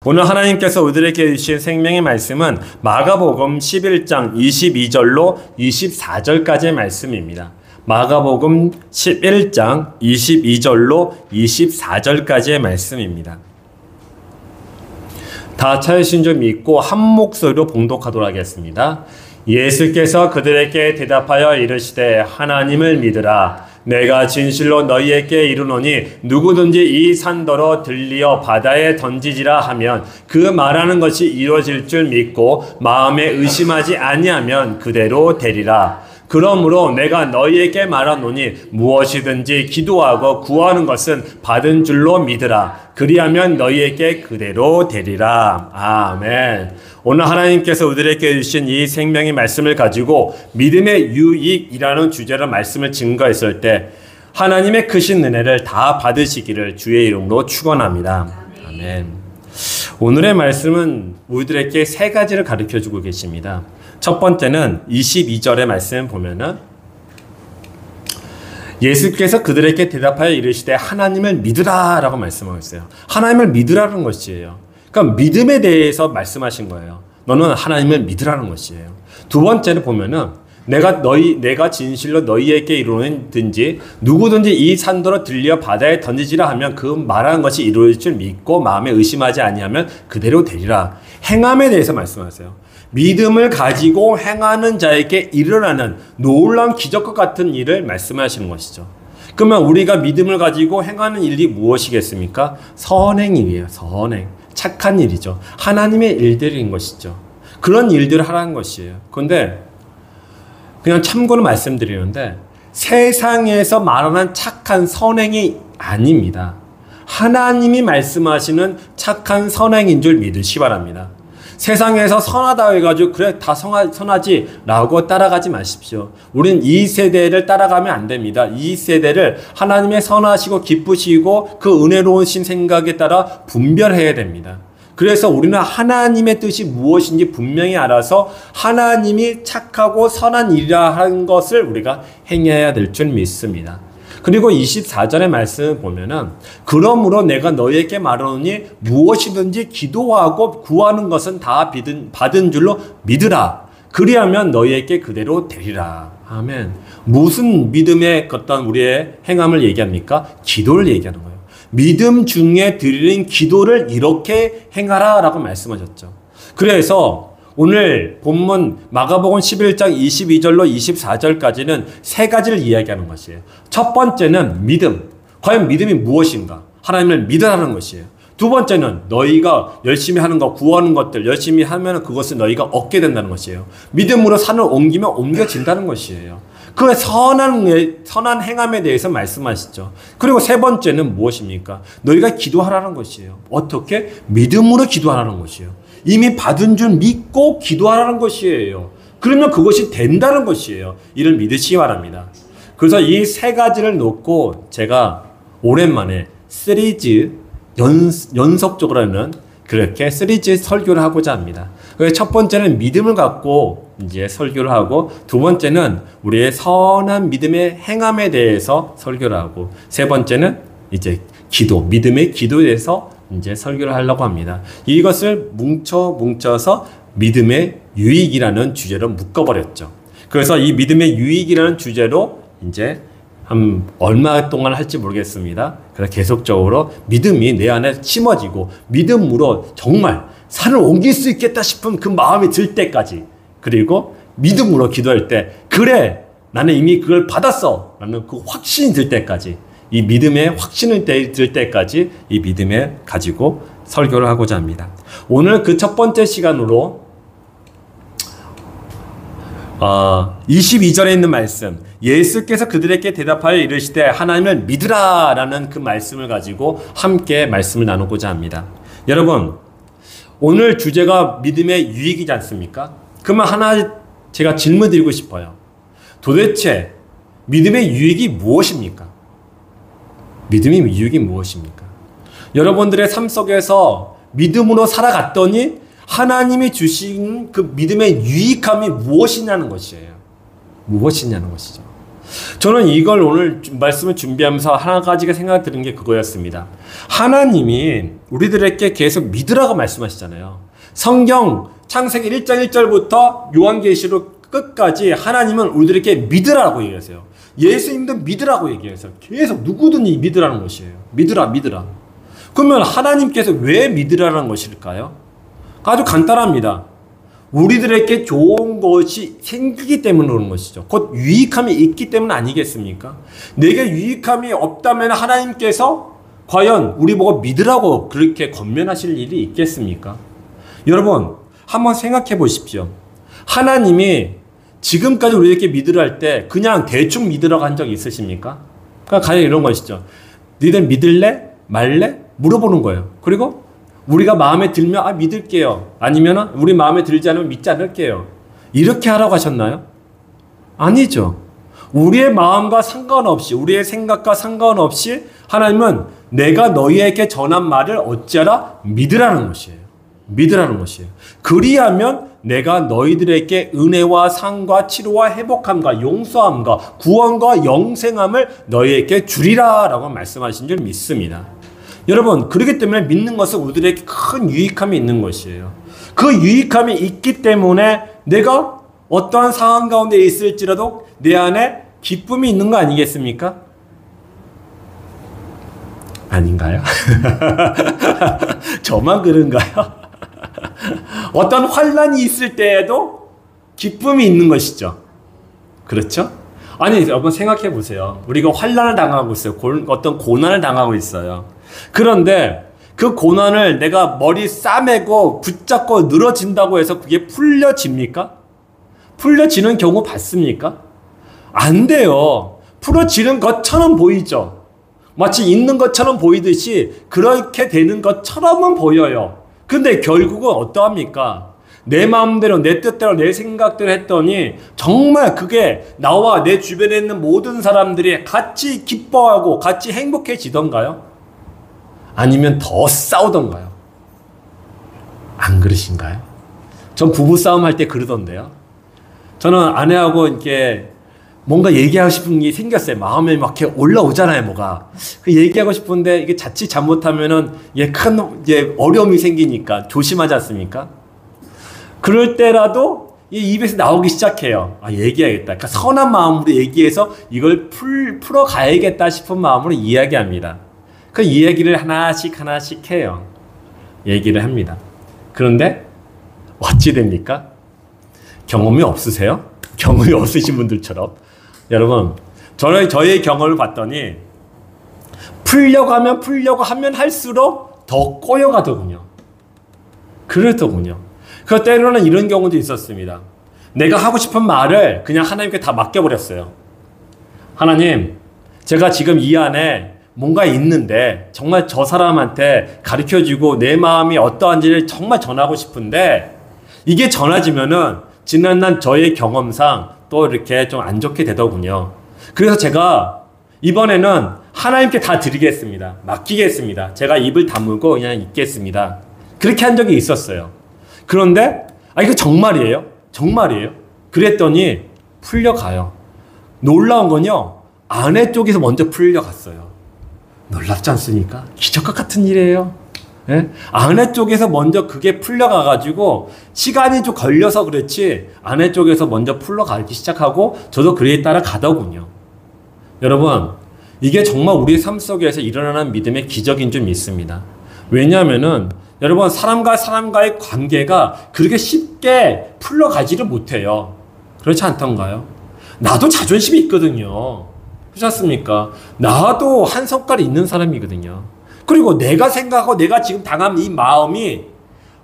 오늘 하나님께서 우리들에게 주신 생명의 말씀은 마가복음 11장 22절로 24절까지의 말씀입니다. 마가복음 11장 22절로 24절까지의 말씀입니다. 다 찾으신 줄 믿고 한 목소리로 봉독하도록 하겠습니다. 예수께서 그들에게 대답하여 이르시되 하나님을 믿으라. 내가 진실로 너희에게 이르노니 누구든지 이 산더러 들리어 바다에 던지지라 하면 그 말하는 것이 이루어질 줄 믿고 마음에 의심하지 아니하면 그대로 되리라. 그러므로 내가 너희에게 말하노니 무엇이든지 기도하고 구하는 것은 받은 줄로 믿으라. 그리하면 너희에게 그대로 되리라. 아멘. 오늘 하나님께서 우리에게 주신 이 생명의 말씀을 가지고 믿음의 유익이라는 주제로 말씀을 증거했을 때 하나님의 크신 은혜를 다 받으시기를 주의 이름으로 축원합니다. 아멘. 오늘의 말씀은 우리들에게 세 가지를 가르쳐주고 계십니다. 첫 번째는 22절의 말씀 보면은 예수께서 그들에게 대답하여 이르시되 하나님을 믿으라 라고 말씀하고 있어요. 하나님을 믿으라는 것이에요. 그러니까 믿음에 대해서 말씀하신 거예요. 너는 하나님을 믿으라는 것이에요. 두 번째는 보면은 내가 진실로 너희에게 이루는든지 누구든지 이 산더러 들려 바다에 던지지라 하면 그 말하는 것이 이루어질 줄 믿고 마음에 의심하지 아니하면 그대로 되리라. 행함에 대해서 말씀하세요. 믿음을 가지고 행하는 자에게 일어나는 놀라운 기적과 같은 일을 말씀하시는 것이죠. 그러면 우리가 믿음을 가지고 행하는 일이 무엇이겠습니까? 선행이에요. 선행. 착한 일이죠. 하나님의 일들인 것이죠. 그런 일들을 하라는 것이에요. 그런데 그냥 참고로 말씀드리는데 세상에서 말하는 착한 선행이 아닙니다. 하나님이 말씀하시는 착한 선행인 줄 믿으시 바랍니다. 세상에서 선하다 해가지고 그래 다 선하지 라고 따라가지 마십시오. 우린 이 세대를 따라가면 안 됩니다. 이 세대를 하나님의 선하시고 기쁘시고 그 은혜로우신 생각에 따라 분별해야 됩니다. 그래서 우리는 하나님의 뜻이 무엇인지 분명히 알아서 하나님이 착하고 선한 일이라 하는 것을 우리가 행해야 될 줄 믿습니다. 그리고 24절의 말씀을 보면은 그러므로 내가 너희에게 말하노니 무엇이든지 기도하고 구하는 것은 다 받은 줄로 믿으라. 그리하면 너희에게 그대로 되리라. 아멘. 무슨 믿음의 어떤 우리의 행함을 얘기합니까? 기도를 얘기하는 거예요. 믿음 중에 드리는 기도를 이렇게 행하라 라고 말씀하셨죠. 그래서 오늘 본문 마가복음 11장 22절로 24절까지는 세 가지를 이야기하는 것이에요. 첫 번째는 믿음. 과연 믿음이 무엇인가? 하나님을 믿으라는 것이에요. 두 번째는 너희가 열심히 하는 것, 구하는 것들 열심히 하면 그것을 너희가 얻게 된다는 것이에요. 믿음으로 산을 옮기면 옮겨진다는 것이에요. 그 선한 행함에 대해서 말씀하시죠. 그리고 세 번째는 무엇입니까? 너희가 기도하라는 것이에요. 어떻게? 믿음으로 기도하라는 것이에요. 이미 받은 줄 믿고 기도하라는 것이에요. 그러면 그것이 된다는 것이에요. 이를 믿으시기 바랍니다. 그래서 이 세 가지를 놓고 제가 오랜만에 시리즈 연속적으로 하는 그렇게 시리즈 설교를 하고자 합니다. 첫 번째는 믿음을 갖고 이제 설교를 하고 두 번째는 우리의 선한 믿음의 행함에 대해서 설교를 하고 세 번째는 이제 기도, 믿음의 기도에 대해서 이제 설교를 하려고 합니다. 이것을 뭉쳐서 믿음의 유익이라는 주제로 묶어버렸죠. 그래서 이 믿음의 유익이라는 주제로 이제 한 얼마 동안 할지 모르겠습니다. 그래서 계속적으로 믿음이 내 안에 심어지고 믿음으로 정말 산을 옮길 수 있겠다 싶은 그 마음이 들 때까지 그리고 믿음으로 기도할 때 그래 나는 이미 그걸 받았어 라는 그 확신이 들 때까지 이 믿음의 확신을 들 때까지 이 믿음에 가지고 설교를 하고자 합니다. 오늘 그 첫 번째 시간으로 22절에 있는 말씀 예수께서 그들에게 대답하여 이르시되 하나님을 믿으라 라는 그 말씀을 가지고 함께 말씀을 나누고자 합니다. 여러분 오늘 주제가 믿음의 유익이지 않습니까? 그러면 하나 제가 질문 드리고 싶어요. 도대체 믿음의 유익이 무엇입니까? 믿음의 유익이 무엇입니까? 여러분들의 삶 속에서 믿음으로 살아갔더니 하나님이 주신 그 믿음의 유익함이 무엇이냐는 것이에요. 무엇이냐는 것이죠. 저는 이걸 오늘 말씀을 준비하면서 한 가지가 생각이 드는 게 그거였습니다. 하나님이 우리들에게 계속 믿으라고 말씀하시잖아요. 성경 창세기 1장 1절부터 요한계시록 끝까지 하나님은 우리들에게 믿으라고 얘기하세요. 예수님도 믿으라고 얘기해서 계속 누구든지 믿으라는 것이에요. 믿으라. 그러면 하나님께서 왜 믿으라는 것일까요? 아주 간단합니다. 우리들에게 좋은 것이 생기기 때문에 그런 것이죠. 곧 유익함이 있기 때문 아니겠습니까? 내게 유익함이 없다면 하나님께서 과연 우리 보고 믿으라고 그렇게 권면하실 일이 있겠습니까? 여러분, 한번 생각해 보십시오. 하나님이 지금까지 우리에게 믿으라 할 때 그냥 대충 믿으라고 한 적 있으십니까? 그러니까 가령 이런 것이죠. 니들 믿을래? 말래? 물어보는 거예요. 그리고 우리가 마음에 들면 믿을게요. 아니면 우리 마음에 들지 않으면 믿지 않을게요. 이렇게 하라고 하셨나요? 아니죠. 우리의 마음과 상관없이, 우리의 생각과 상관없이 하나님은 내가 너희에게 전한 말을 어찌하라? 믿으라는 것이에요. 믿으라는 것이에요. 그리하면 내가 너희들에게 은혜와 상과 치료와 회복함과 용서함과 구원과 영생함을 너희에게 주리라 라고 말씀하신 줄 믿습니다. 여러분, 그렇기 때문에 믿는 것은 우리들에게 큰 유익함이 있는 것이에요. 그 유익함이 있기 때문에 내가 어떠한 상황 가운데 있을지라도 내 안에 기쁨이 있는 거 아니겠습니까? 아닌가요? 저만 그런가요? 어떤 환란이 있을 때에도 기쁨이 있는 것이죠. 그렇죠? 아니, 여러분 생각해 보세요. 우리가 환란을 당하고 있어요. 어떤 고난을 당하고 있어요. 그런데 그 고난을 내가 머리 싸매고 붙잡고 늘어진다고 해서 그게 풀려집니까? 풀려지는 경우 봤습니까? 안 돼요. 풀어지는 것처럼 보이죠. 마치 있는 것처럼 보이듯이 그렇게 되는 것처럼은 보여요. 근데 결국은 어떠합니까? 내 마음대로, 내 뜻대로, 내 생각대로 했더니 정말 그게 나와 내 주변에 있는 모든 사람들이 같이 기뻐하고 같이 행복해지던가요? 아니면 더 싸우던가요? 안 그러신가요? 전 부부싸움 할 때 그러던데요. 저는 아내하고 이렇게 뭔가 얘기하고 싶은 게 생겼어요. 마음에 막 이렇게 올라오잖아요, 뭐가. 그 얘기하고 싶은데 이게 자칫 잘못하면은 큰 어려움이 생기니까 조심하지 않습니까? 그럴 때라도 이 입에서 나오기 시작해요. 얘기해야겠다. 그러니까 선한 마음으로 얘기해서 이걸 풀어가야겠다 싶은 마음으로 이야기합니다. 그 이야기를 하나씩 해요. 얘기를 합니다. 그런데 어찌 됩니까? 경험이 없으세요? 경험이 없으신 분들처럼. 여러분, 저의 경험을 봤더니 풀려고 하면 할수록 더 꼬여가더군요. 그렇더군요. 그 때로는 이런 경우도 있었습니다. 내가 하고 싶은 말을 그냥 하나님께 다 맡겨버렸어요. 하나님, 제가 지금 이 안에 뭔가 있는데 정말 저 사람한테 가르쳐주고 내 마음이 어떠한지를 정말 전하고 싶은데 이게 전해지면은 지난날 저의 경험상 또 이렇게 좀 안 좋게 되더군요. 그래서 제가 이번에는 하나님께 다 드리겠습니다. 맡기겠습니다. 제가 입을 다물고 그냥 있겠습니다. 그렇게 한 적이 있었어요. 그런데 이거 정말이에요? 정말이에요? 그랬더니 풀려가요. 놀라운 건요, 아내 쪽에서 먼저 풀려갔어요. 놀랍지 않습니까? 기적과 같은 일이에요. 예? 아내 쪽에서 먼저 그게 풀려가가지고 시간이 좀 걸려서 그렇지 아내 쪽에서 먼저 풀려가기 시작하고 저도 그에 따라 가더군요. 여러분, 이게 정말 우리 삶 속에서 일어나는 믿음의 기적인 줄 믿습니다. 왜냐하면은 여러분, 사람과 사람과의 관계가 그렇게 쉽게 풀려가지를 못해요. 그렇지 않던가요? 나도 자존심이 있거든요. 그렇지 않습니까? 나도 한 성깔이 있는 사람이거든요. 그리고 내가 생각하고 내가 지금 당한 이 마음이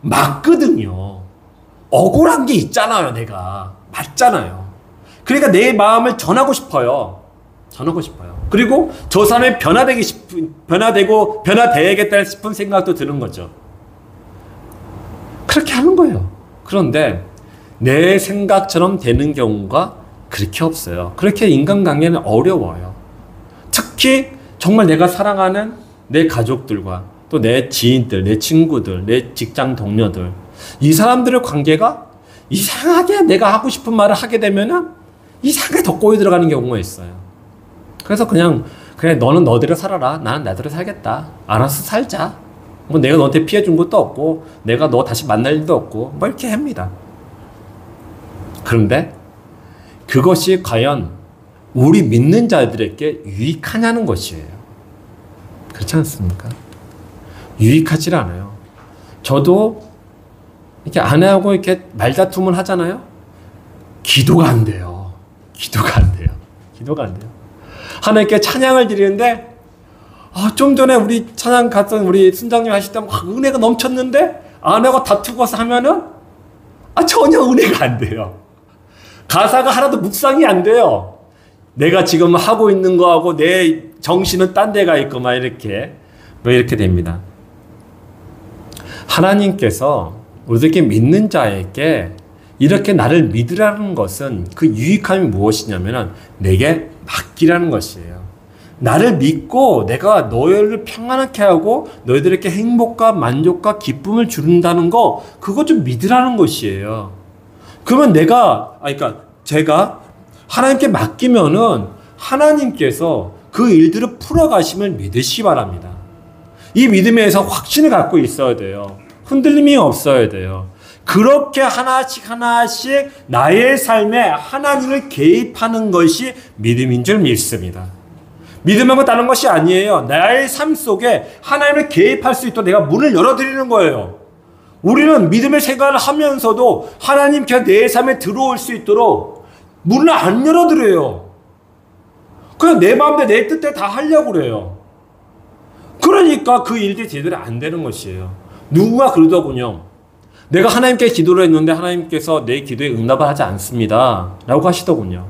맞거든요. 억울한 게 있잖아요, 내가. 맞잖아요. 그러니까 내 마음을 전하고 싶어요. 그리고 저 사람이 변화되야겠다 싶은 생각도 드는 거죠. 그렇게 하는 거예요. 그런데 내 생각처럼 되는 경우가 그렇게 없어요. 그렇게 인간관계는 어려워요. 특히 정말 내가 사랑하는 내 가족들과 또 내 지인들, 내 친구들, 내 직장 동료들, 이 사람들의 관계가 이상하게 내가 하고 싶은 말을 하게 되면은 이상하게 더 꼬여 들어가는 경우가 있어요. 그래서 그냥 너는 너대로 살아라. 나는 나대로 살겠다. 알아서 살자. 뭐 내가 너한테 피해 준 것도 없고 내가 너 다시 만날 일도 없고 뭐 이렇게 합니다. 그런데 그것이 과연 우리 믿는 자들에게 유익하냐는 것이에요. 그렇지 않습니까? 유익하지 않아요. 저도 이렇게 아내하고 이렇게 말다툼을 하잖아요. 기도가 안 돼요. 기도가 안 돼요. 기도가 안 돼요. 하나님께 찬양을 드리는데, 좀 전에 우리 찬양 갔던 우리 순장님 하실 때 은혜가 넘쳤는데, 아내하고 다투고서 하면은, 전혀 은혜가 안 돼요. 가사가 하나도 묵상이 안 돼요. 내가 지금 하고 있는 거하고 내 정신은 딴 데가 있고, 막 이렇게 됩니다. 하나님께서 우리에게 믿는 자에게 이렇게 나를 믿으라는 것은 그 유익함이 무엇이냐면 내게 맡기라는 것이에요. 나를 믿고 내가 너희를 평안하게 하고 너희들에게 행복과 만족과 기쁨을 주는다는 거 그거 좀 믿으라는 것이에요. 그러면 제가 하나님께 맡기면은 하나님께서 그 일들을 풀어가심을 믿으시기 바랍니다. 이 믿음에서 확신을 갖고 있어야 돼요. 흔들림이 없어야 돼요. 그렇게 하나씩 나의 삶에 하나님을 개입하는 것이 믿음인 줄 믿습니다. 믿음은 다른 것이 아니에요. 나의 삶 속에 하나님을 개입할 수 있도록 내가 문을 열어드리는 거예요. 우리는 믿음의 생활을 하면서도 하나님께서 내 삶에 들어올 수 있도록 문을 안 열어드려요. 그냥 내 마음대로 내 뜻대로 다 하려고 그래요. 그러니까 그 일들이 제대로 안 되는 것이에요. 누군가 그러더군요. 내가 하나님께 기도를 했는데 하나님께서 내 기도에 응답을 하지 않습니다. 라고 하시더군요.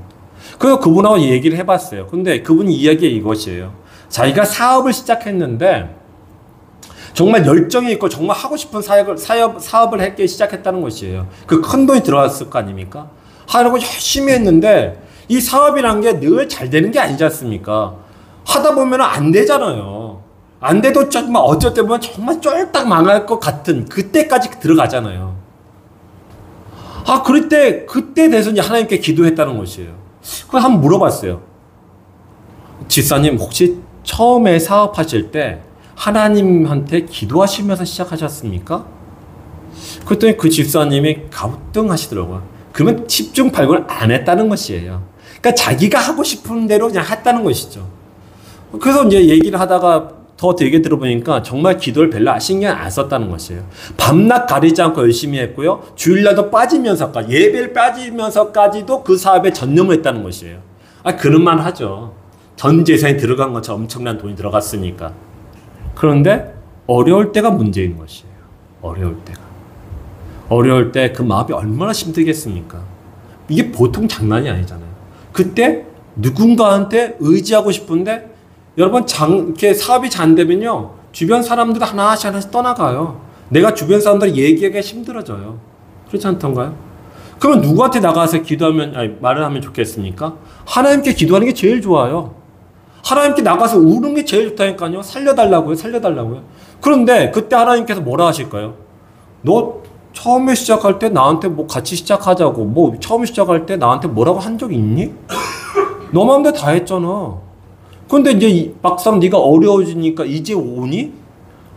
그래서 그분하고 얘기를 해봤어요. 근데 그분이 이야기가 이것이에요. 자기가 사업을 시작했는데 정말 열정이 있고 정말 하고 싶은 사업을 했기에 시작했다는 것이에요. 그 큰 돈이 들어왔을 거 아닙니까? 하려고 열심히 했는데 이 사업이란 게 늘 잘 되는 게 아니지 않습니까? 하다 보면 안 되잖아요. 안 돼도 정말 어쩔 때 보면 정말 쫄딱 망할 것 같은 그때까지 들어가잖아요. 그때 돼서 이제 하나님께 기도했다는 것이에요. 그래서 한번 물어봤어요. 집사님 혹시 처음에 사업하실 때 하나님한테 기도하시면서 시작하셨습니까? 그랬더니 그 집사님이 가우뚱하시더라고요. 그러면 10중 8구를 안 했다는 것이에요. 그러니까 자기가 하고 싶은 대로 그냥 했다는 것이죠. 그래서 이제 얘기를 하다가 더 되게 들어보니까 정말 기도를 별로 신경 안 썼다는 것이에요. 밤낮 가리지 않고 열심히 했고요. 주일날도 빠지면서까지, 예배를 빠지면서까지도 그 사업에 전념을 했다는 것이에요. 그런 말 하죠. 전 재산이 들어간 것처럼 엄청난 돈이 들어갔으니까. 그런데 어려울 때가 문제인 것이에요. 어려울 때 그 마음이 얼마나 힘들겠습니까? 이게 보통 장난이 아니잖아요. 그때 누군가한테 의지하고 싶은데 여러분 이렇게 사업이 잘 안 되면요 주변 사람들 하나씩 떠나가요. 내가 주변 사람들 얘기하기가 힘들어져요. 그렇지 않던가요? 그러면 누구한테 나가서 말을 하면 좋겠습니까? 하나님께 기도하는 게 제일 좋아요. 하나님께 나가서 우는 게 제일 좋다니까요. 살려달라고요. 그런데 그때 하나님께서 뭐라 하실까요? 너 처음에 시작할 때 나한테 같이 시작하자고 처음에 시작할 때 나한테 뭐라고 한 적 있니? 너 마음대로 다 했잖아. 그런데 이제 막상 네가 어려워지니까 이제 오니?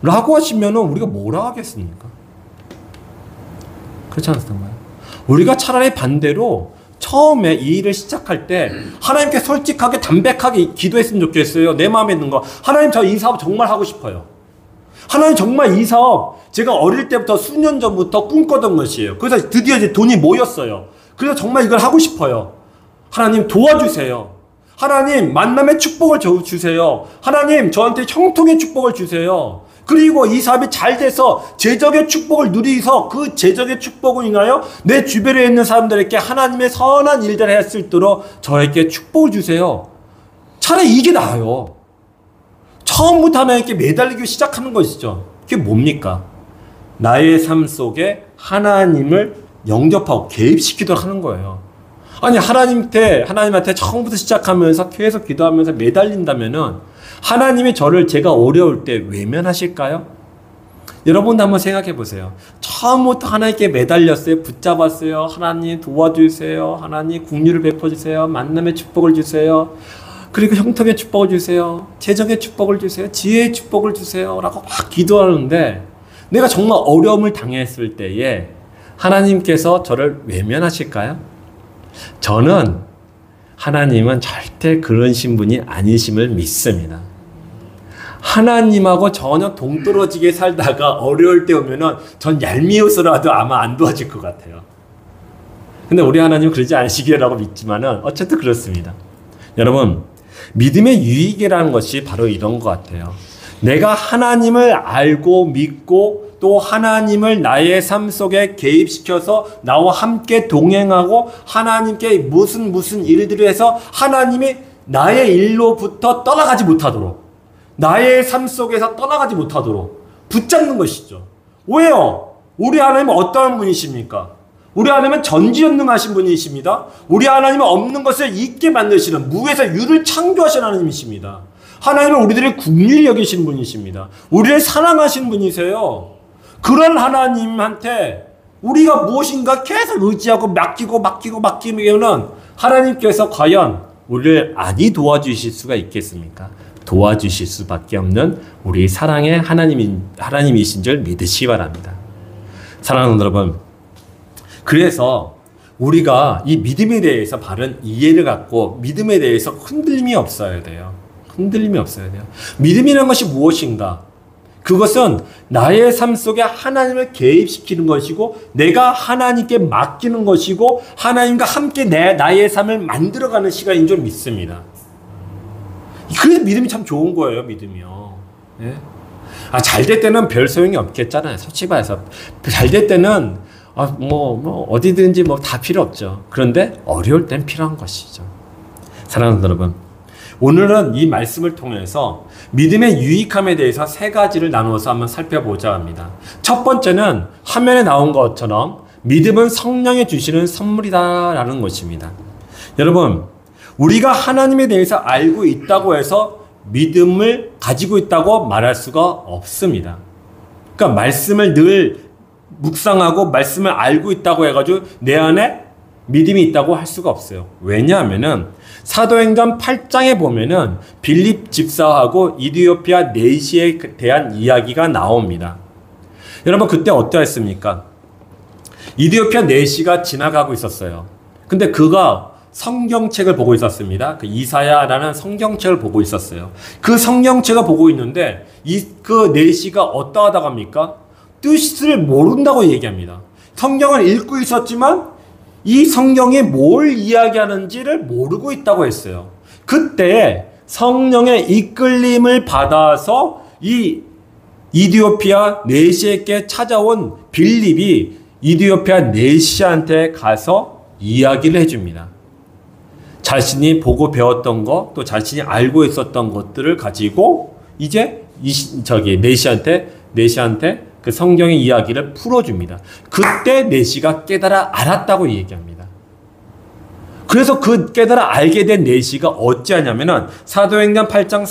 라고 하시면은 우리가 뭐라 하겠습니까? 그렇지 않습니까? 우리가 차라리 반대로 처음에 이 일을 시작할 때 하나님께 솔직하게 담백하게 기도했으면 좋겠어요. 내 마음에 있는 거. 하나님 저 이 사업 정말 하고 싶어요. 하나님 정말 이 사업 제가 어릴 때부터 수년 전부터 꿈꿨던 것이에요. 그래서 드디어 이제 돈이 모였어요. 그래서 정말 이걸 하고 싶어요. 하나님 도와주세요. 하나님 만남의 축복을 주세요. 하나님 저한테 형통의 축복을 주세요. 그리고 이 사업이 잘 돼서 재적의 축복을 누리서 그 재적의 축복을 인하여 내 주변에 있는 사람들에게 하나님의 선한 일들을 할 수 있도록 저에게 축복을 주세요. 차라리 이게 나아요. 처음부터 하나님께 매달리기 시작하는 것이죠. 그게 뭡니까? 나의 삶 속에 하나님을 영접하고 개입시키도록 하는 거예요. 하나님한테 처음부터 시작하면서 계속 기도하면서 매달린다면은 하나님이 제가 어려울 때 외면하실까요? 여러분도 한번 생각해 보세요. 처음부터 하나님께 매달렸어요. 붙잡았어요. 하나님 도와주세요. 하나님 긍휼을 베풀어주세요. 만남의 축복을 주세요. 그리고 형통의 축복을 주세요. 재정의 축복을 주세요. 지혜의 축복을 주세요. 라고 막 기도하는데 내가 정말 어려움을 당했을 때에 하나님께서 저를 외면하실까요? 저는 하나님은 절대 그런 신분이 아니심을 믿습니다. 하나님하고 전혀 동떨어지게 살다가 어려울 때 오면은 전 얄미워서라도 아마 안 도와줄 것 같아요. 근데 우리 하나님은 그러지 않으시기라고 믿지만은 어쨌든 그렇습니다. 여러분, 믿음의 유익이라는 것이 바로 이런 것 같아요. 내가 하나님을 알고 믿고 또 하나님을 나의 삶 속에 개입시켜서 나와 함께 동행하고 하나님께 무슨 일들을 해서 하나님이 나의 일로부터 떠나가지 못하도록, 나의 삶 속에서 떠나가지 못하도록 붙잡는 것이죠. 왜요? 우리 하나님은 어떠한 분이십니까? 우리 하나님은 전지전능하신 분이십니다. 우리 하나님은 없는 것을 있게 만드시는, 무에서 유를 창조하신 하나님이십니다. 하나님은 우리들을 긍휼히 여기신 분이십니다. 우리를 사랑하신 분이세요. 그런 하나님한테 우리가 무엇인가 계속 의지하고 맡기면은 하나님께서 과연 우리를 아니 도와주실 수가 있겠습니까? 도와주실 수밖에 없는 우리 사랑의 하나님이신 줄 믿으시기 바랍니다. 사랑하는 여러분, 그래서 우리가 이 믿음에 대해서 바른 이해를 갖고 믿음에 대해서 흔들림이 없어야 돼요. 흔들림이 없어야 돼요. 믿음이라는 것이 무엇인가? 그것은 나의 삶 속에 하나님을 개입시키는 것이고 내가 하나님께 맡기는 것이고 하나님과 함께 나의 삶을 만들어가는 시간인 줄 믿습니다. 그래서 믿음이 참 좋은 거예요. 믿음이요. 예? 잘 될 때는 별 소용이 없겠잖아요. 솔직히 말해서 잘 될 때는 어디든지 다 필요 없죠. 그런데 어려울 땐 필요한 것이죠. 사랑하는 여러분, 오늘은 이 말씀을 통해서 믿음의 유익함에 대해서 세 가지를 나누어서 한번 살펴보자 합니다. 첫 번째는 화면에 나온 것처럼 믿음은 성령이 주시는 선물이다라는 것입니다. 여러분, 우리가 하나님에 대해서 알고 있다고 해서 믿음을 가지고 있다고 말할 수가 없습니다. 그러니까 말씀을 늘 묵상하고 말씀을 알고 있다고 해가지고 내 안에 믿음이 있다고 할 수가 없어요. 왜냐하면은 사도행전 8장에 보면은 빌립 집사하고 이디오피아 내시에 대한 이야기가 나옵니다. 여러분, 그때 어떠했습니까? 이디오피아 내시가 지나가고 있었어요. 근데 그가 성경책을 보고 있었습니다. 그 이사야라는 성경책을 보고 있었어요. 그 성경책을 보고 있는데 그 내시가 어떠하다고 합니까? 뜻을 모른다고 얘기합니다. 성경을 읽고 있었지만 이 성경이 뭘 이야기하는지를 모르고 있다고 했어요. 그때 성령의 이끌림을 받아서 이 이디오피아 내시에게 찾아온 빌립이 이디오피아 내시한테 가서 이야기를 해줍니다. 자신이 보고 배웠던 것, 또 자신이 알고 있었던 것들을 가지고 이제 내시한테 그 성경의 이야기를 풀어줍니다. 그때 내시가 깨달아 알았다고 얘기합니다. 그래서 그 깨달아 알게 된 내시가 어찌하냐면은 사도행전 8장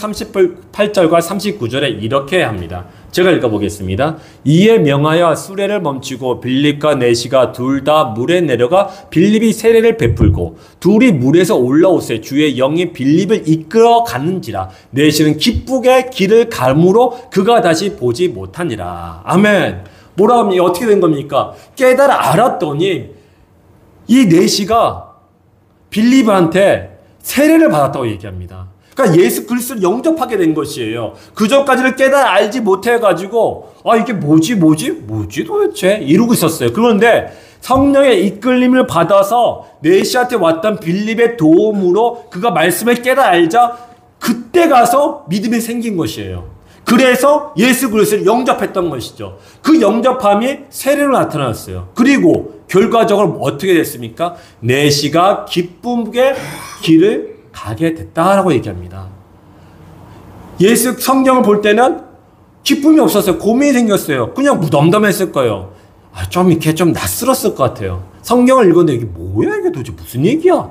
38절과 39절에 이렇게 합니다. 제가 읽어보겠습니다. 이에 명하여 수레를 멈추고 빌립과 내시가 둘 다 물에 내려가 빌립이 세례를 베풀고 둘이 물에서 올라오세 주의 영이 빌립을 이끌어 가는지라 내시는 기쁘게 길을 가므로 그가 다시 보지 못하니라. 아멘. 뭐라 합니까? 어떻게 된 겁니까? 깨달아 알았더니 이 내시가 빌립한테 세례를 받았다고 얘기합니다. 그러니까 예수 그리스도를 영접하게 된 것이에요. 그전까지를 깨달아 알지 못해가지고 이게 뭐지 도대체 이러고 있었어요. 그런데 성령의 이끌림을 받아서 내시한테 왔던 빌립의 도움으로 그가 말씀을 깨달아 알자 그때 가서 믿음이 생긴 것이에요. 그래서 예수 그리스도를 영접했던 것이죠. 그 영접함이 세례로 나타났어요. 그리고 결과적으로 어떻게 됐습니까? 내시가 기쁨의 길을 가게 됐다라고 얘기합니다. 예수 성경을 볼 때는 기쁨이 없었어요. 고민이 생겼어요. 그냥 무덤덤했을 거예요. 좀 이렇게 좀 낯설었을 것 같아요. 성경을 읽었는데 이게 뭐야? 이게 도대체 무슨 얘기야?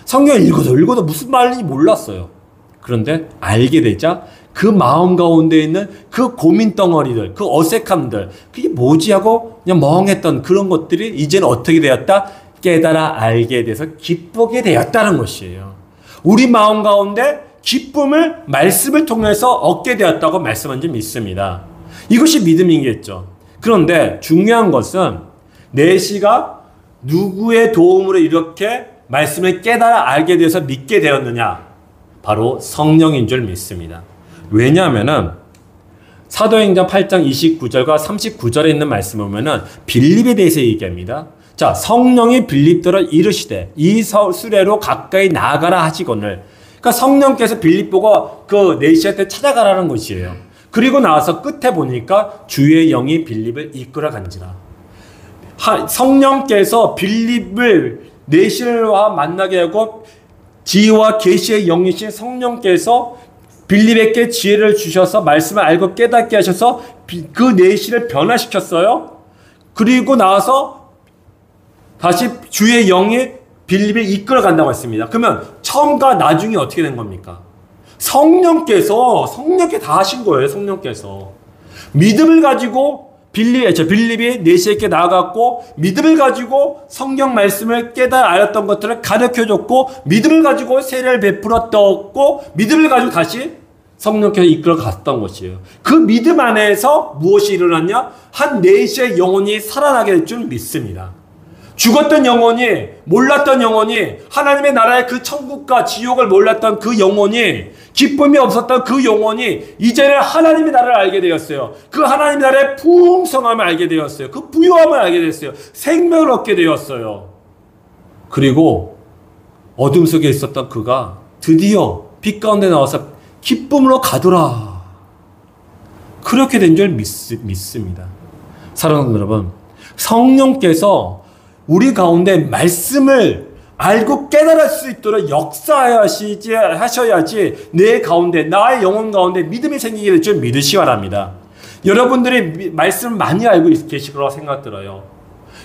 성경을 읽어도 무슨 말인지 몰랐어요. 그런데 알게 되자 그 마음 가운데 있는 그 고민 덩어리들, 그 어색함들, 그게 뭐지 하고 그냥 멍했던 그런 것들이 이제는 어떻게 되었다? 깨달아 알게 돼서 기쁘게 되었다는 것이에요. 우리 마음 가운데 기쁨을 말씀을 통해서 얻게 되었다고 말씀한 점 있습니다. 이것이 믿음이겠죠. 그런데 중요한 것은 내시가 누구의 도움으로 이렇게 말씀을 깨달아 알게 돼서 믿게 되었느냐? 바로 성령인 줄 믿습니다. 왜냐하면은 사도행전 8장 29절과 39절에 있는 말씀을 보면은 빌립에 대해서 얘기합니다. 자, 성령이 빌립더러 이르시되 이 수레로 가까이 나아가라 하시거늘. 그러니까 성령께서 빌립 보고 그 내시한테 찾아가라는 것이에요. 그리고 나와서 끝에 보니까 주의 영이 빌립을 이끌어 간지라. 성령께서 빌립을 내시와 만나게 하고 지혜와 계시의 영이신 성령께서 빌립에게 지혜를 주셔서 말씀을 알고 깨닫게 하셔서 그 내시를 변화시켰어요. 그리고 나와서 다시 주의 영이 빌립을 이끌어 간다고 했습니다. 그러면 처음과 나중에 어떻게 된 겁니까? 성령께 다 하신 거예요. 성령께서 믿음을 가지고 빌립이 내시에게 나아갔고 믿음을 가지고 성경 말씀을 깨달아 알았던 것들을 가르쳐줬고 믿음을 가지고 세례를 베풀었고 믿음을 가지고 다시 성령께서 이끌어 갔던 것이에요. 그 믿음 안에서 무엇이 일어났냐? 한 내시의 영혼이 살아나게 될 줄 믿습니다. 죽었던 영혼이, 몰랐던 영혼이, 하나님의 나라의 그 천국과 지옥을 몰랐던 그 영혼이, 기쁨이 없었던 그 영혼이 이제는 하나님의 나라를 알게 되었어요. 그 하나님의 나라의 풍성함을 알게 되었어요. 그 부요함을 알게 되었어요. 생명을 얻게 되었어요. 그리고 어둠 속에 있었던 그가 드디어 빛 가운데 나와서 기쁨으로 가더라. 그렇게 된 줄 믿습니다. 사랑하는 여러분, 성령께서 우리 가운데 말씀을 알고 깨달을 수 있도록 역사하셔야지 내 가운데, 나의 영혼 가운데 믿음이 생기게 될 줄 믿으시 바랍니다. 여러분들이 말씀을 많이 알고 계실 거라고 생각 들어요.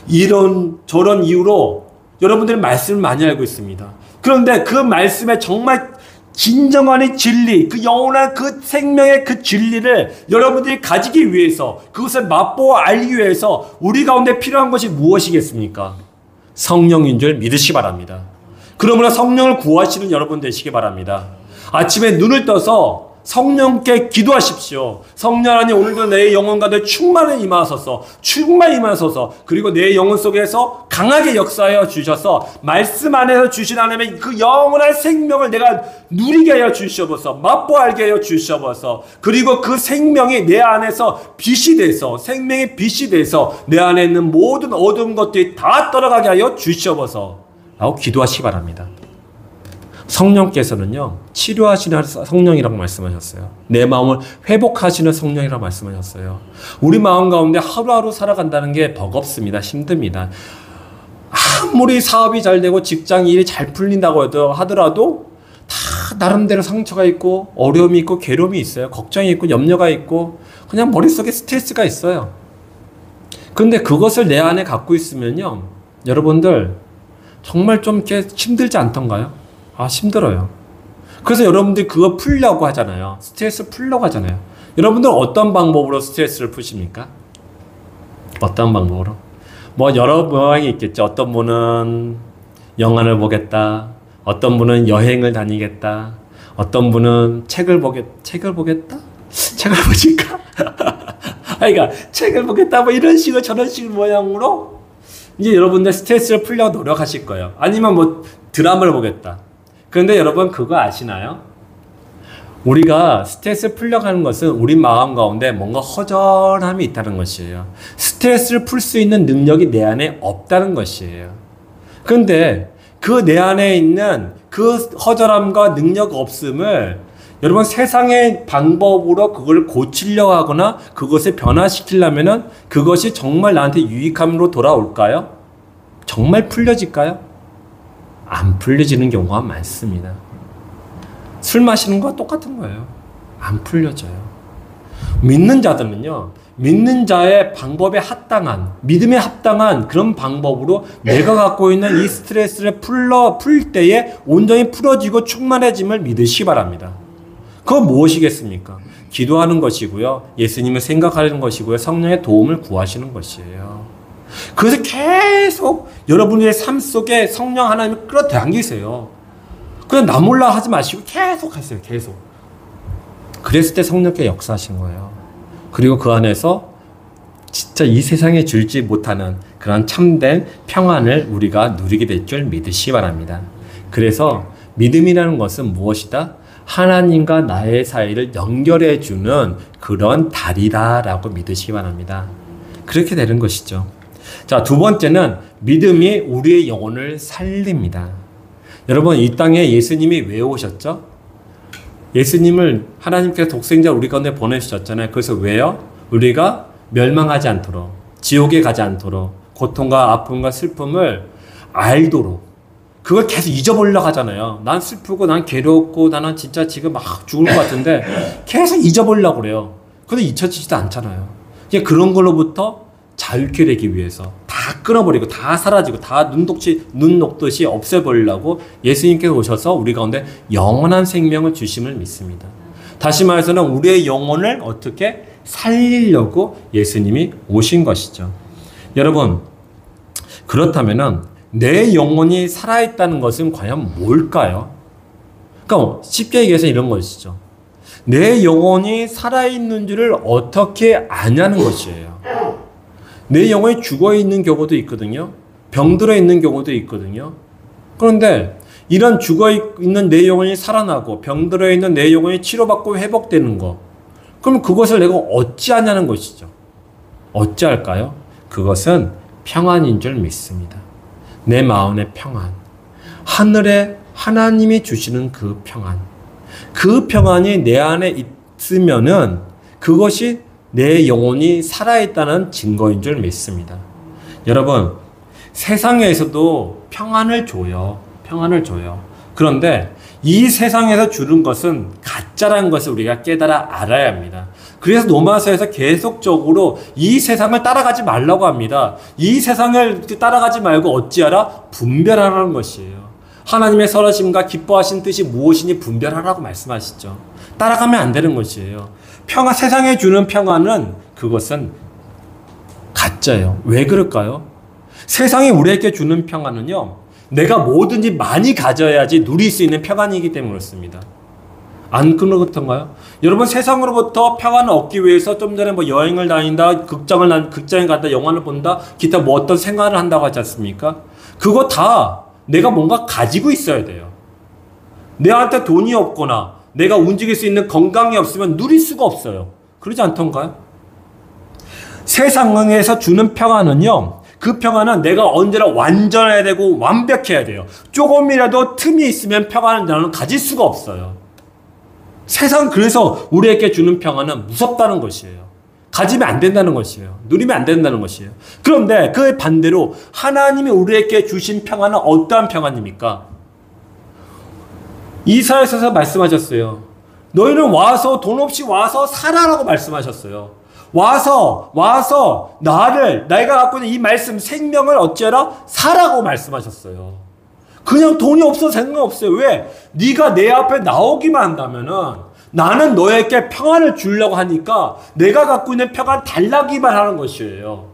이런 저런 이유로 여러분들이 말씀을 많이 알고 있습니다. 그런데 그 말씀에 정말 진정한 진리, 그 영원한 그 생명의 그 진리를 여러분들이 가지기 위해서, 그것을 맛보아 알기 위해서 우리 가운데 필요한 것이 무엇이겠습니까? 성령인 줄 믿으시기 바랍니다. 그러므로 성령을 구하시는 여러분 되시기 바랍니다. 아침에 눈을 떠서 성령께 기도하십시오. 성령 하나님, 오늘도 내 영혼 가운데 충만히 임하소서, 그리고 내 영혼 속에서 강하게 역사하여 주셔서 말씀 안에서 주신 하나님의 그 영원한 생명을 내가 누리게 하여 주시옵소서, 맛보아 알게 하여 주시옵소서. 그리고 그 생명이 내 안에서 빛이 돼서, 생명의 빛이 돼서 내 안에 있는 모든 어두운 것들이 다 떠나가게 하여 주시옵소서 라고 기도하시기 바랍니다. 성령께서는요, 치료하시는 성령이라고 말씀하셨어요. 내 마음을 회복하시는 성령이라고 말씀하셨어요. 우리 마음 가운데 하루하루 살아간다는 게 버겁습니다. 힘듭니다. 아무리 사업이 잘 되고 직장 일이 잘 풀린다고 하더라도 다 나름대로 상처가 있고 어려움이 있고 괴로움이 있어요. 걱정이 있고 염려가 있고 그냥 머릿속에 스트레스가 있어요. 그런데 그것을 내 안에 갖고 있으면요, 여러분들 정말 좀 이렇게 힘들지 않던가요? 힘들어요. 그래서 여러분들이 그거 풀려고 하잖아요. 스트레스 풀려고 하잖아요. 여러분들 어떤 방법으로 스트레스를 푸십니까? 어떤 방법으로? 뭐 여러 모양이 있겠죠. 어떤 분은 영화를 보겠다. 어떤 분은 여행을 다니겠다. 어떤 분은 책을 보겠다. 책을 보실까? 그러니까 책을 보겠다. 뭐 이런 식으로 저런 식으로 모양으로 이제 여러분들 스트레스를 풀려고 노력하실 거예요. 아니면 뭐 드라마를 보겠다. 그런데 여러분 그거 아시나요? 우리가 스트레스를 풀려고 하는 것은 우리 마음 가운데 뭔가 허전함이 있다는 것이에요. 스트레스를 풀 수 있는 능력이 내 안에 없다는 것이에요. 그런데 그 내 안에 있는 그 허전함과 능력 없음을 여러분 세상의 방법으로 그걸 고치려고 하거나 그것을 변화시키려면은 그것이 정말 나한테 유익함으로 돌아올까요? 정말 풀려질까요? 안 풀려지는 경우가 많습니다. 술 마시는 거와 똑같은 거예요. 안 풀려져요. 믿는 자들은요, 믿는 자의 방법에 합당한, 믿음에 합당한 그런 방법으로 내가 갖고 있는 이 스트레스를 풀 때에 온전히 풀어지고 충만해짐을 믿으시기 바랍니다. 그건 무엇이겠습니까? 기도하는 것이고요. 예수님을 생각하는 것이고요. 성령의 도움을 구하시는 것이에요. 그래서 계속 여러분의 삶 속에 성령 하나님을 끌어당기세요. 그냥 나 몰라 하지 마시고 계속 하세요. 계속. 그랬을 때 성령께 역사하신 거예요. 그리고 그 안에서 진짜 이 세상에 줄지 못하는 그런 참된 평안을 우리가 누리게 될 줄 믿으시기 바랍니다. 그래서 믿음이라는 것은 무엇이다? 하나님과 나의 사이를 연결해 주는 그런 다리다라고 믿으시기 바랍니다. 그렇게 되는 것이죠. 자, 두 번째는 믿음이 우리의 영혼을 살립니다. 여러분, 이 땅에 예수님이 왜 오셨죠? 예수님을 하나님께서 독생자 우리 가운데 보내주셨잖아요. 그래서 왜요? 우리가 멸망하지 않도록, 지옥에 가지 않도록, 고통과 아픔과 슬픔을 알도록, 그걸 계속 잊어버리려고 하잖아요. 난 슬프고 난 괴롭고 나는 진짜 지금 막 죽을 것 같은데 계속 잊어버리려고 그래요. 근데 잊혀지지도 않잖아요. 이제 그런 걸로부터 자유케 되기 위해서 다 끊어버리고 다 사라지고 다 눈 녹듯이 없애버리려고 예수님께서 오셔서 우리 가운데 영원한 생명을 주심을 믿습니다. 다시 말해서는 우리의 영혼을 어떻게 살리려고 예수님이 오신 것이죠. 여러분, 그렇다면은 내 영혼이 살아있다는 것은 과연 뭘까요? 그러니까 쉽게 얘기해서 이런 것이죠. 내 영혼이 살아있는 줄을 어떻게 아냐는 것이에요. 내 영혼이 죽어있는 경우도 있거든요. 병들어 있는 경우도 있거든요. 그런데 이런 죽어있는 내 영혼이 살아나고 병들어 있는 내 영혼이 치료받고 회복되는 것, 그럼 그것을 내가 어찌하냐는 것이죠. 어찌할까요? 그것은 평안인 줄 믿습니다. 내 마음의 평안, 하늘에 하나님이 주시는 그 평안, 그 평안이 내 안에 있으면은 그것이 내 영혼이 살아있다는 증거인 줄 믿습니다. 여러분, 세상에서도 평안을 줘요. 평안을 줘요. 그런데 이 세상에서 주는 것은 가짜라는 것을 우리가 깨달아 알아야 합니다. 그래서 로마서에서 계속적으로 이 세상을 따라가지 말라고 합니다. 이 세상을 따라가지 말고 어찌하라? 분별하라는 것이에요. 하나님의 선하심과 기뻐하신 뜻이 무엇이니 분별하라고 말씀하시죠. 따라가면 안 되는 것이에요. 세상에 주는 평안은 그것은 가짜예요. 왜 그럴까요? 세상이 우리에게 주는 평안은요, 내가 뭐든지 많이 가져야지 누릴 수 있는 평안이기 때문에 그렇습니다. 안 그렇던가요? 여러분, 세상으로부터 평안을 얻기 위해서 좀 전에 뭐 여행을 다닌다, 극장에 간다, 영화를 본다, 기타 뭐 어떤 생활을 한다고 하지 않습니까? 그거 다 내가 뭔가 가지고 있어야 돼요. 내한테 돈이 없거나 내가 움직일 수 있는 건강이 없으면 누릴 수가 없어요. 그러지 않던가요? 세상에서 주는 평안은요, 그 평안은 내가 언제나 완전해야 되고 완벽해야 돼요. 조금이라도 틈이 있으면 평안을 나는 가질 수가 없어요. 세상, 그래서 우리에게 주는 평안은 무섭다는 것이에요. 가지면 안 된다는 것이에요. 누리면 안 된다는 것이에요. 그런데 그 반대로 하나님이 우리에게 주신 평안은 어떠한 평안입니까? 이사야서에서 말씀하셨어요. 너희는 와서 돈 없이 와서 살아라고 말씀하셨어요. 와서 내가 갖고 있는 이 말씀 생명을 어찌하라? 사라고 말씀하셨어요. 그냥 돈이 없어도 상관없어요. 왜? 네가 내 앞에 나오기만 한다면은 나는 너에게 평안을 주려고 하니까 내가 갖고 있는 평안 달라기만 하는 것이에요.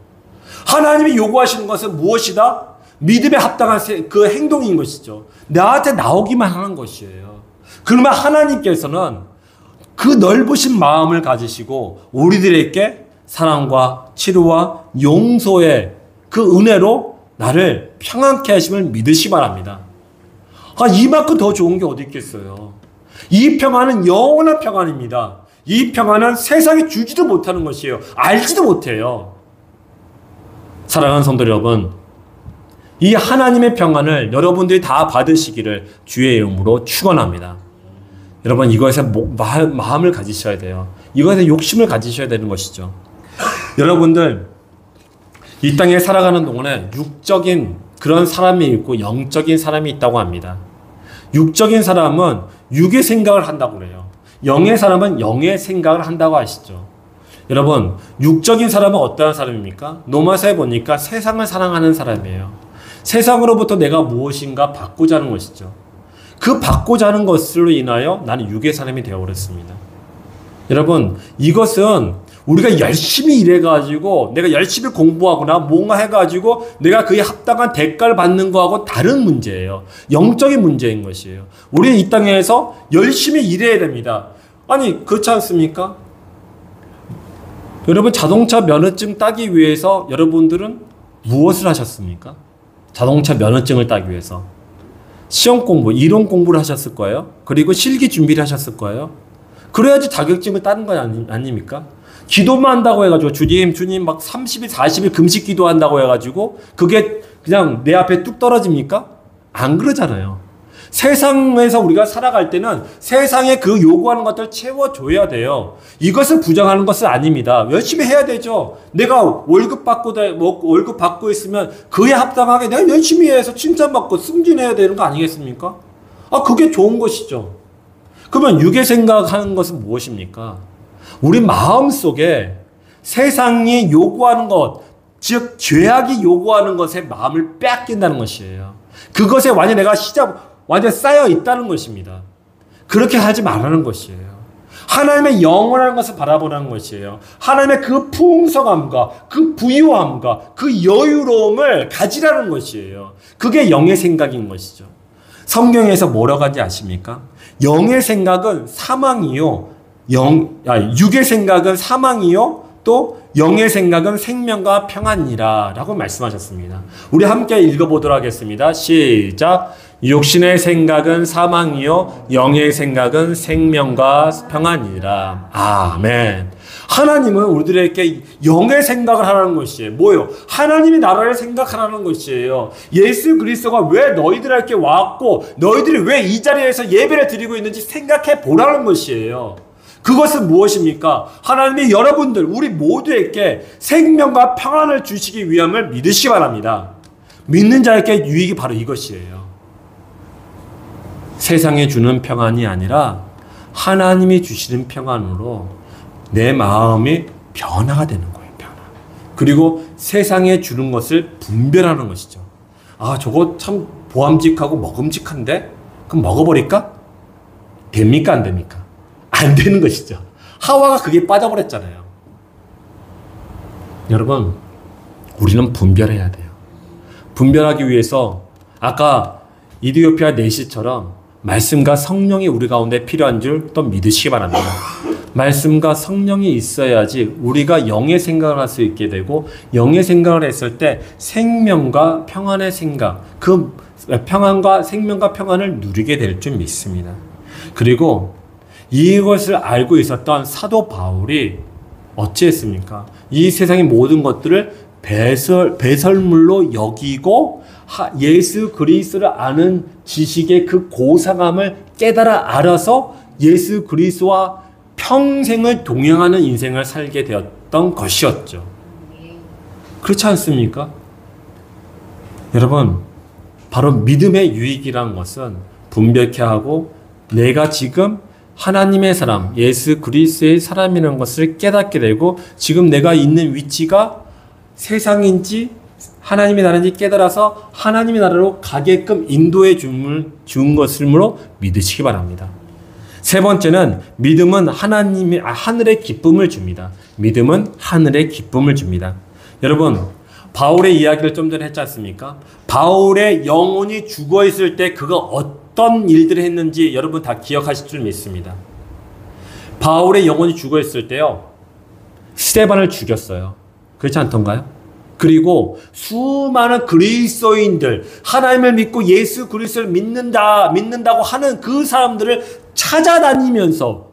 하나님이 요구하시는 것은 무엇이다? 믿음에 합당한 그 행동인 것이죠. 나한테 나오기만 하는 것이에요. 그러면 하나님께서는 그 넓으신 마음을 가지시고 우리들에게 사랑과 치료와 용서의 그 은혜로 나를 평안케 하심을 믿으시 바랍니다. 이만큼 더 좋은 게 어디 있겠어요. 이 평안은 영원한 평안입니다. 이 평안은 세상이 주지도 못하는 것이에요. 알지도 못해요. 사랑하는 성도 여러분, 이 하나님의 평안을 여러분들이 다 받으시기를 주의 이름으로 축원합니다. 여러분, 이것에 마음을 가지셔야 돼요. 이것에 욕심을 가지셔야 되는 것이죠. 여러분들, 이 땅에 살아가는 동안에 육적인 그런 사람이 있고 영적인 사람이 있다고 합니다. 육적인 사람은 육의 생각을 한다고 그래요. 영의 사람은 영의 생각을 한다고 하시죠. 여러분, 육적인 사람은 어떠한 사람입니까? 로마서에 보니까 세상을 사랑하는 사람이에요. 세상으로부터 내가 무엇인가 바꾸자는 것이죠. 그 받고자 하는 것으로 인하여 나는 육의 사람이 되어버렸습니다. 여러분, 이것은 우리가 열심히 일해가지고 내가 열심히 공부하거나 뭔가 해가지고 내가 그에 합당한 대가를 받는 거하고 다른 문제예요. 영적인 문제인 것이에요. 우리는 이 땅에서 열심히 일해야 됩니다. 아니, 그렇지 않습니까? 여러분, 자동차 면허증 따기 위해서 여러분들은 무엇을 하셨습니까? 자동차 면허증을 따기 위해서 시험 공부, 이론 공부를 하셨을 거예요. 그리고 실기 준비를 하셨을 거예요. 그래야지 자격증을 따는 거 아닙니까? 기도만 한다고 해가지고 주님 막 30일 40일 금식 기도한다고 해가지고 그게 그냥 내 앞에 뚝 떨어집니까? 안 그러잖아요. 세상에서 우리가 살아갈 때는 세상에 그 요구하는 것들을 채워줘야 돼요. 이것을 부정하는 것은 아닙니다. 열심히 해야 되죠. 내가 월급 받고 있으면 그에 합당하게 내가 열심히 해서 칭찬받고 승진해야 되는 거 아니겠습니까? 그게 좋은 것이죠. 그러면 육의 생각하는 것은 무엇입니까? 우리 마음속에 세상이 요구하는 것, 즉 죄악이 요구하는 것에 마음을 빼앗긴다는 것이에요. 그것에 완전 쌓여 있다는 것입니다. 그렇게 하지 말라는 것이에요. 하나님의 영원한 것을 바라보라는 것이에요. 하나님의 그 풍성함과 그 부유함과 그 여유로움을 가지라는 것이에요. 그게 영의 생각인 것이죠. 성경에서 뭐라고 하는지 아십니까? 영의 생각은 사망이요. 육의 생각은 사망이요. 또 영의 생각은 생명과 평안이라 라고 말씀하셨습니다. 우리 함께 읽어보도록 하겠습니다. 시작. 육신의 생각은 사망이요. 영의 생각은 생명과 평안이라. 아멘. 하나님은 우리들에게 영의 생각을 하라는 것이에요. 뭐예요? 하나님의 나라를 생각하라는 것이에요. 예수 그리스도가 왜 너희들에게 왔고 너희들이 왜 이 자리에서 예배를 드리고 있는지 생각해 보라는 것이에요. 그것은 무엇입니까? 하나님이 여러분들, 우리 모두에게 생명과 평안을 주시기 위함을 믿으시기 바랍니다. 믿는 자에게 유익이 바로 이것이에요. 세상에 주는 평안이 아니라 하나님이 주시는 평안으로 내 마음이 변화가 되는 거예요. 변화. 그리고 세상에 주는 것을 분별하는 것이죠. 저거 참 보암직하고 먹음직한데? 그럼 먹어버릴까? 됩니까? 안 됩니까? 안 되는 것이죠. 하와가 그게 빠져버렸잖아요. 여러분, 우리는 분별해야 돼요. 분별하기 위해서 아까 이디오피아 내시처럼 말씀과 성령이 우리 가운데 필요한 줄 또 믿으시기 바랍니다. 말씀과 성령이 있어야지 우리가 영의 생각을 할 수 있게 되고, 영의 생각을 했을 때 생명과 평안의 생각, 그 평안과 생명과 평안을 누리게 될 줄 믿습니다. 그리고 이것을 알고 있었던 사도 바울이 어찌했습니까? 이 세상의 모든 것들을 배설물로 여기고 예수 그리스도를 아는 지식의 그 고상함을 깨달아 알아서 예수 그리스도와 평생을 동행하는 인생을 살게 되었던 것이었죠. 그렇지 않습니까? 여러분, 바로 믿음의 유익이란 것은 분별케 하고 내가 지금 하나님의 사람, 예수 그리스도의 사람이라는 것을 깨닫게 되고 지금 내가 있는 위치가 세상인지 하나님의 나라인지 깨달아서 하나님의 나라로 가게끔 인도해 준 것으로 믿으시기 바랍니다. 세 번째는 믿음은 하늘의 기쁨을 줍니다. 믿음은 하늘의 기쁨을 줍니다. 여러분, 바울의 이야기를 좀 전에 했지 않습니까? 바울의 영혼이 죽어 있을 때 그가 어떤 일들을 했는지 여러분 다 기억하실 줄 믿습니다. 바울의 영혼이 죽어 있을 때요, 스데반을 죽였어요. 그렇지 않던가요? 그리고 수많은 그리스도인들, 하나님을 믿고 예수 그리스도를 믿는다고 하는 그 사람들을 찾아다니면서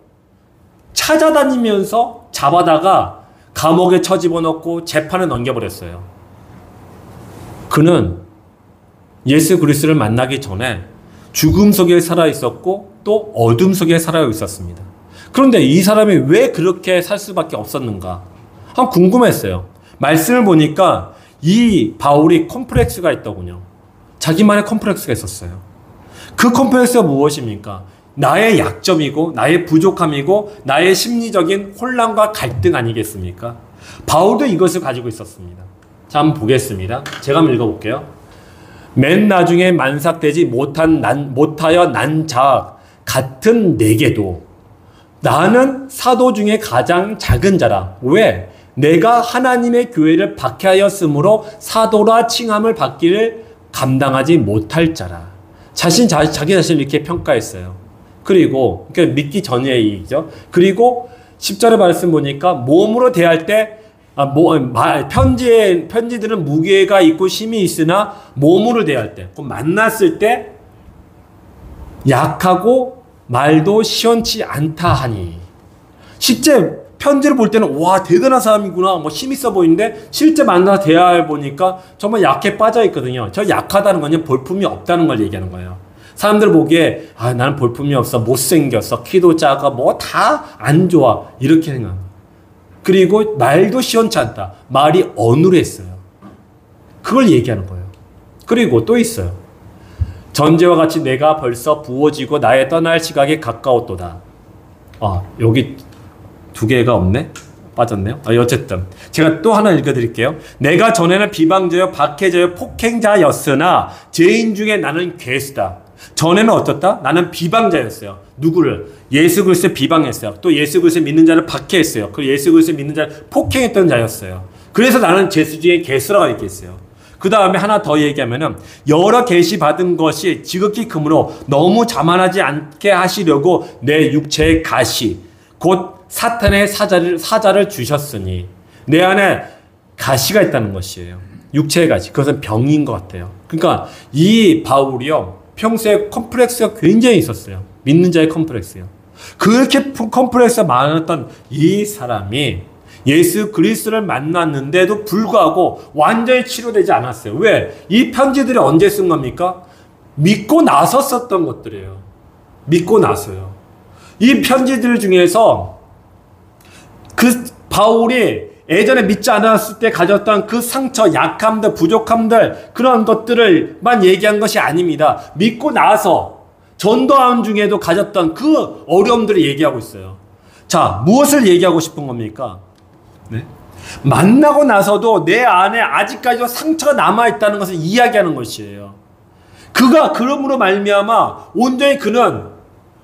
잡아다가 감옥에 쳐집어넣고 재판에 넘겨버렸어요. 그는 예수 그리스도를 만나기 전에 죽음 속에 살아 있었고 또 어둠 속에 살아 있었습니다. 그런데 이 사람이 왜 그렇게 살 수밖에 없었는가? 궁금했어요. 말씀을 보니까 이 바울이 컴플렉스가 있더군요. 자기만의 컴플렉스가 있었어요. 그 컴플렉스가 무엇입니까? 나의 약점이고 나의 부족함이고 나의 심리적인 혼란과 갈등 맨 나중에 만삭되지 못하여 난 자 같은 내게도 나는 사도 중에 가장 작은 자라. 왜? 내가 하나님의 교회를 박해하였으므로 사도라 칭함을 받기를 감당하지 못할 자라. 자기 자신을 이렇게 평가했어요. 그리고 그러니까 믿기 전의 얘기죠. 그리고 10절의 말씀 보니까 몸으로 대할 때 편지들은 무게가 있고 힘이 있으나 몸으로 대할 때, 만났을 때 약하고 말도 시원치 않다 하니. 실제 편지를 볼 때는 와 대단한 사람이구나, 뭐 힘 있어 보이는데 실제 만나서 대화해 보니까 정말 약해 빠져 있거든요. 저 약하다는 건 볼품이 없다는 걸 얘기하는 거예요. 사람들 보기에 나는 볼품이 없어, 못생겼어, 키도 작아, 뭐 다 안 좋아 이렇게 생각합니다. 그리고 말도 시원치 않다. 말이 어눌했어요. 그걸 얘기하는 거예요. 그리고 또 있어요. 전제와 같이 내가 벌써 부어지고 나의 떠날 시각에 가까웠도다. 여기 두 개가 없네? 빠졌네요. 어쨌든 제가 또 하나 읽어드릴게요. 내가 전에는 비방자여 박해자여 폭행자였으나 죄인 중에 나는 괴수다. 전에는 어떻다? 나는 비방자였어요. 누구를? 예수 그리스도를 비방했어요. 또 예수 그리스도를 믿는 자를 박해했어요. 그리고 예수 그리스도를 믿는 자를 폭행했던 자였어요. 그래서 나는 죄수 중에 괴수라고 얘기했어요. 그 다음에 하나 더 얘기하면은 여러 계시 받은 것이 지극히 크므로 너무 자만하지 않게 하시려고 내 육체의 가시 곧 사탄의 사자를 주셨으니. 내 안에 가시가 있다는 것이에요. 육체의 가시. 그것은 병인 것 같아요. 그러니까 이 바울이요, 평소에 컴플렉스가 굉장히 있었어요. 믿는 자의 컴플렉스요. 그렇게 컴플렉스가 많았던 이 사람이 예수 그리스도를 만났는데도 불구하고 완전히 치료되지 않았어요. 왜? 이 편지들이 언제 쓴 겁니까? 믿고 나서 썼던 것들이에요. 믿고 나서요. 이 편지들 중에서 그 바울이 예전에 믿지 않았을 때 가졌던 그 상처, 약함들, 부족함들, 그런 것들을만 얘기한 것이 아닙니다. 믿고 나서 전도함 중에도 가졌던 그 어려움들을 얘기하고 있어요. 자, 무엇을 얘기하고 싶은 겁니까? 네? 만나고 나서도 내 안에 아직까지도 상처가 남아있다는 것을 이야기하는 것이에요. 그가 그러므로 말미암아 온전히 그는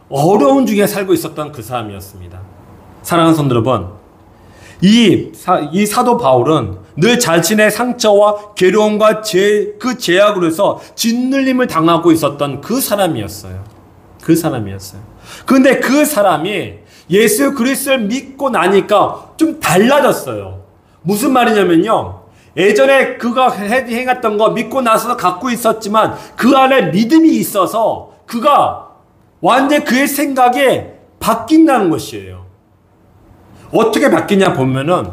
어려운 중에 살고 있었던 그 사람이었습니다. 사랑하는 성도 여러분, 이 사도 바울은 늘 자신의 상처와 괴로움과 그 제약으로 해서 짓눌림을 당하고 있었던 그 사람이었어요. 그 사람이었어요. 그런데 그 사람이 예수 그리스도를 믿고 나니까 좀 달라졌어요. 무슨 말이냐면요, 예전에 그가 행했던 거 믿고 나서 갖고 있었지만 그 안에 믿음이 있어서 그가 완전히 그의 생각이 바뀐다는 것이에요. 어떻게 바뀌냐 보면은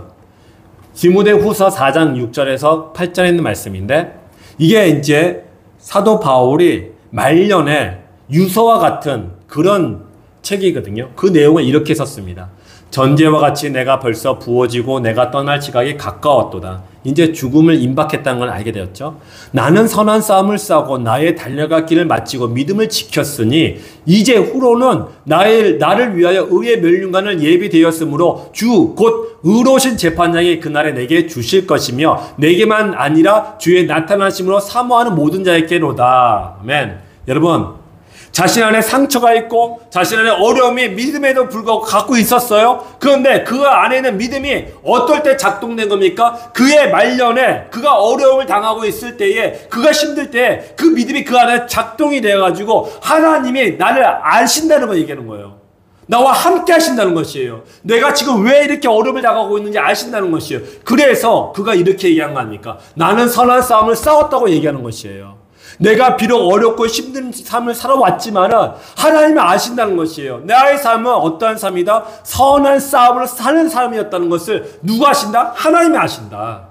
디모데후서 4장 6절에서 8절에 있는 말씀인데, 이게 이제 사도 바울이 말년에 유서와 같은 그런 책이거든요. 그 내용을 이렇게 썼습니다. 전제와 같이 내가 벌써 부어지고 내가 떠날 지각에 가까웠도다. 이제 죽음을 임박했다는 걸 알게 되었죠. 나는 선한 싸움을 싸고 나의 달려갈 길을 마치고 믿음을 지켰으니 이제 후로는 나를 위하여 의의 멸륜관을 예비되었으므로 주 곧 의로우신 재판장이 그날에 내게 주실 것이며 내게만 아니라 주의 나타나심으로 사모하는 모든 자에게로다. 아멘. 여러분, 자신 안에 상처가 있고 자신 안에 어려움이 믿음에도 불구하고 갖고 있었어요. 그런데 그 안에는 믿음이 어떨 때 작동된 겁니까? 그의 말년에 그가 어려움을 당하고 있을 때에, 그가 힘들 때 그 믿음이 그 안에 작동이 되어가지고 하나님이 나를 아신다는 걸 얘기하는 거예요. 나와 함께 하신다는 것이에요. 내가 지금 왜 이렇게 어려움을 당하고 있는지 아신다는 것이에요. 그래서 그가 이렇게 얘기한 거 아닙니까? 나는 선한 싸움을 싸웠다고 얘기하는 것이에요. 내가 비록 어렵고 힘든 삶을 살아왔지만은 하나님이 아신다는 것이에요. 나의 삶은 어떠한 삶이다? 선한 싸움을 사는 삶이었다는 것을 누가 아신다? 하나님이 아신다.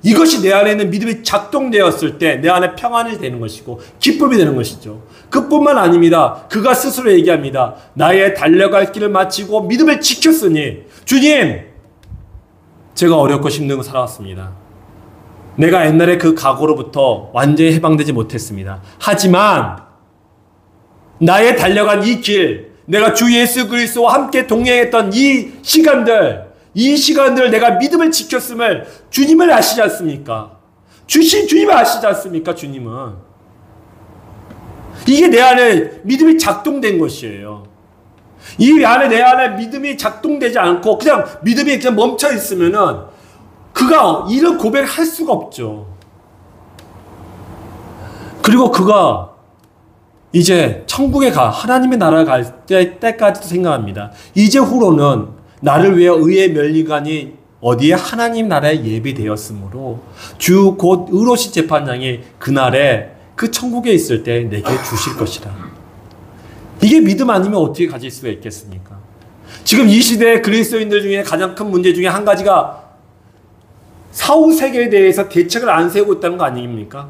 이것이 내 안에 있는 믿음이 작동되었을 때 내 안에 평안이 되는 것이고 기쁨이 되는 것이죠. 그뿐만 아닙니다. 그가 스스로 얘기합니다. 나의 달려갈 길을 마치고 믿음을 지켰으니, 주님, 제가 어렵고 힘든 거 살아왔습니다. 내가 옛날에 그 각오로부터 완전히 해방되지 못했습니다. 하지만 나의 달려간 이 길, 내가 주 예수 그리스도와 함께 동행했던 이 시간들 내가 믿음을 지켰음을 주님을 아시지 않습니까? 주님을 아시지 않습니까? 주님은. 이게 내 안에 믿음이 작동된 것이에요. 이 안에 내 안에 믿음이 작동되지 않고 그냥 믿음이 그냥 멈춰 있으면은 그가 이런 고백을 할 수가 없죠. 그리고 그가 이제 천국에 하나님의 나라에 갈 때까지도 생각합니다. 이제 후로는 나를 위해 의의 면류관이 어디에 하나님 나라에 예비되었으므로 주 곧 의로시 재판장이 그날에 그 천국에 있을 때 내게 주실 것이라. 이게 믿음 아니면 어떻게 가질 수가 있겠습니까? 지금 이 시대의 그리스도인들 중에 가장 큰 문제 중에 한 가지가 사후 세계에 대해서 대책을 안 세우고 있다는 거 아닙니까?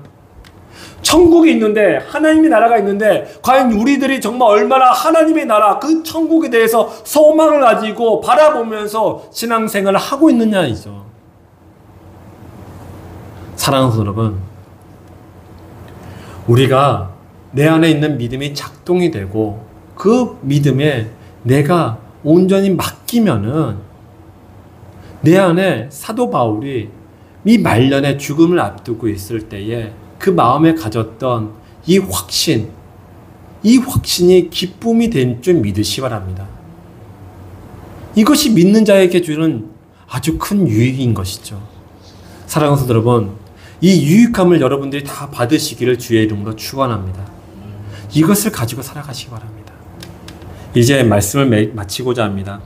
천국이 있는데 하나님의 나라가 있는데 과연 우리들이 정말 얼마나 하나님의 나라 그 천국에 대해서 소망을 가지고 바라보면서 신앙생활을 하고 있느냐이죠. 사랑하는 여러분, 우리가 내 안에 있는 믿음이 작동이 되고 그 믿음에 내가 온전히 맡기면은 내 안에 사도 바울이 이 말년에 죽음을 앞두고 있을 때에 그 마음에 가졌던 이 확신이 기쁨이 된 줄 믿으시 바랍니다. 이것이 믿는 자에게 주는 아주 큰 유익인 것이죠. 사랑하는 성도 여러분, 이 유익함을 여러분들이 다 받으시기를 주의 이름으로 축원합니다. 이것을 가지고 살아가시기 바랍니다. 이제 말씀을 마치고자 합니다.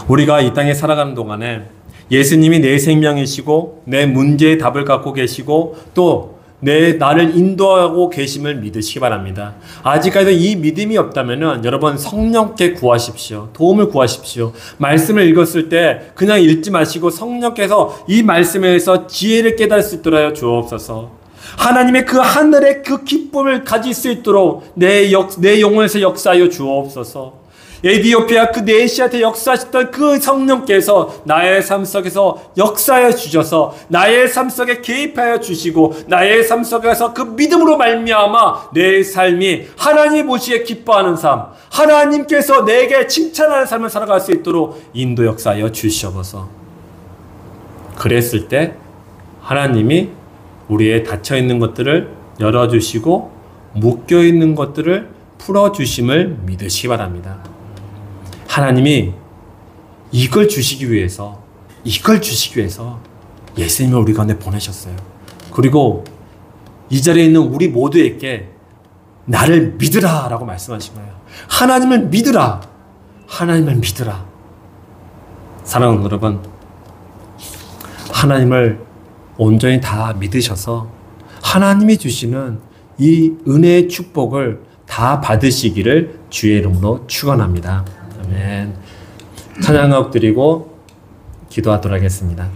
우리가 이 땅에 살아가는 동안에 예수님이 내 생명이시고 내 문제의 답을 갖고 계시고 또 나를 인도하고 계심을 믿으시기 바랍니다. 아직까지도 이 믿음이 없다면 여러분 성령께 구하십시오. 도움을 구하십시오. 말씀을 읽었을 때 그냥 읽지 마시고 성령께서 이 말씀에서 지혜를 깨달을 수 있도록 하여 주옵소서. 하나님의 그 하늘의 그 기쁨을 가질 수 있도록 내 영혼에서 역사하여 주옵소서. 에디오피아 그 네시아한테 역사하셨던 그 성령께서 나의 삶 속에서 역사하여 주셔서 나의 삶 속에 개입하여 주시고 나의 삶 속에서 그 믿음으로 말미암아 내 삶이 하나님 보시기에 기뻐하는 삶, 하나님께서 내게 칭찬하는 삶을 살아갈 수 있도록 인도 역사하여 주시옵소서. 그랬을 때 하나님이 우리의 닫혀있는 것들을 열어주시고 묶여있는 것들을 풀어주심을 믿으시기 바랍니다. 하나님이 이걸 주시기 위해서 예수님을 우리 가운데 보내셨어요. 그리고 이 자리에 있는 우리 모두에게 나를 믿으라 라고 말씀하신 거예요. 하나님을 믿으라. 하나님을 믿으라. 사랑하는 여러분, 하나님을 온전히 다 믿으셔서 하나님이 주시는 이 은혜의 축복을 다 받으시기를 주의 이름으로 축원합니다. 아멘. 찬양곡 드리고 기도하도록 하겠습니다.